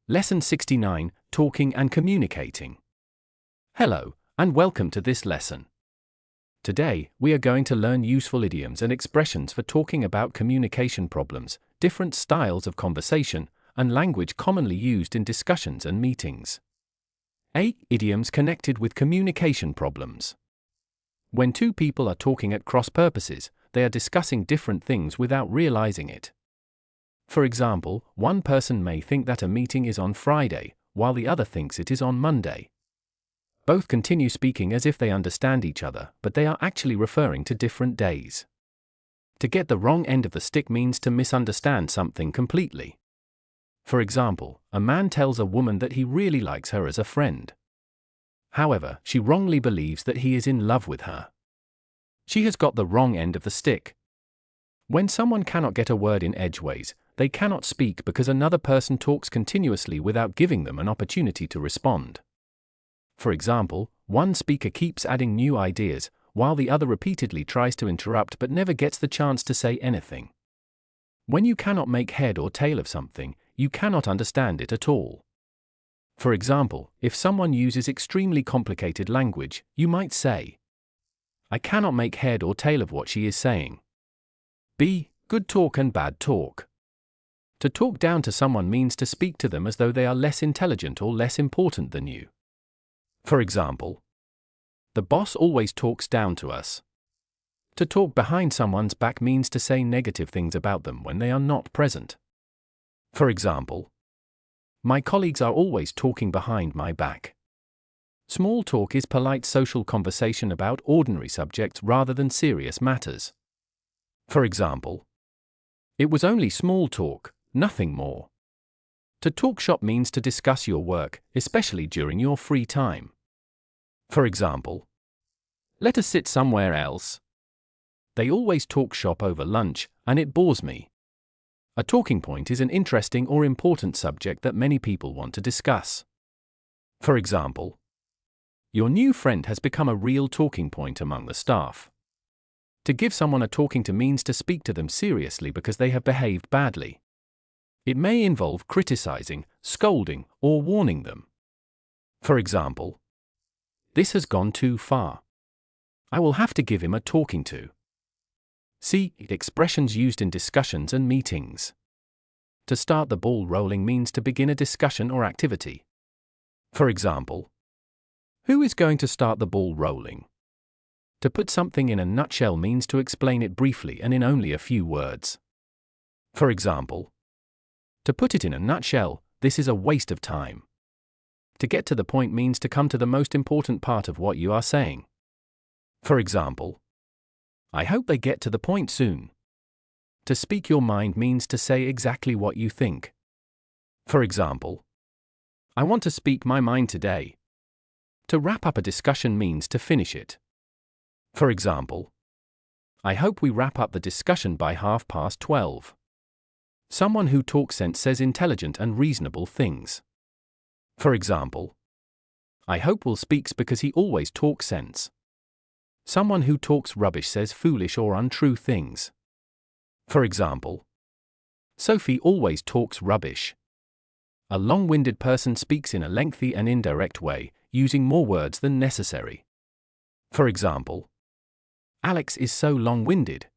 Lesson 69, Talking and Communicating. Hello, and welcome to this lesson. Today, we are going to learn useful idioms and expressions for talking about communication problems, different styles of conversation, and language commonly used in discussions and meetings. A. Idioms connected with communication problems. When two people are talking at cross purposes, they are discussing different things without realizing it. For example, one person may think that a meeting is on Friday, while the other thinks it is on Monday. Both continue speaking as if they understand each other, but they are actually referring to different days. To get the wrong end of the stick means to misunderstand something completely. For example, a man tells a woman that he really likes her as a friend. However, she wrongly believes that he is in love with her. She has got the wrong end of the stick. When someone cannot get a word in edgeways, they cannot speak because another person talks continuously without giving them an opportunity to respond. For example, one speaker keeps adding new ideas, while the other repeatedly tries to interrupt but never gets the chance to say anything. When you cannot make head or tail of something, you cannot understand it at all. For example, if someone uses extremely complicated language, you might say, "I cannot make head or tail of what she is saying." B. Good talk and bad talk. To talk down to someone means to speak to them as though they are less intelligent or less important than you. For example, "The boss always talks down to us." To talk behind someone's back means to say negative things about them when they are not present. For example, "My colleagues are always talking behind my back." Small talk is polite social conversation about ordinary subjects rather than serious matters. For example, "It was only small talk, nothing more." To talk shop means to discuss your work, especially during your free time. For example, "Let us sit somewhere else. They always talk shop over lunch, and it bores me." A talking point is an interesting or important subject that many people want to discuss. For example, "Your new friend has become a real talking point among the staff." To give someone a talking to means to speak to them seriously because they have behaved badly. It may involve criticizing, scolding, or warning them. For example, "This has gone too far. I will have to give him a talking to." C. Expressions used in discussions and meetings. To start the ball rolling means to begin a discussion or activity. For example, "Who is going to start the ball rolling?" To put something in a nutshell means to explain it briefly and in only a few words. For example, "To put it in a nutshell, this is a waste of time." To get to the point means to come to the most important part of what you are saying. For example, "I hope they get to the point soon." To speak your mind means to say exactly what you think. For example, "I want to speak my mind today." To wrap up a discussion means to finish it. For example, "I hope we wrap up the discussion by 12:30. Someone who talks sense says intelligent and reasonable things. For example, "I hope Will speaks because he always talks sense." Someone who talks rubbish says foolish or untrue things. For example, "Sophie always talks rubbish." A long-winded person speaks in a lengthy and indirect way, using more words than necessary. For example, "Alex is so long-winded."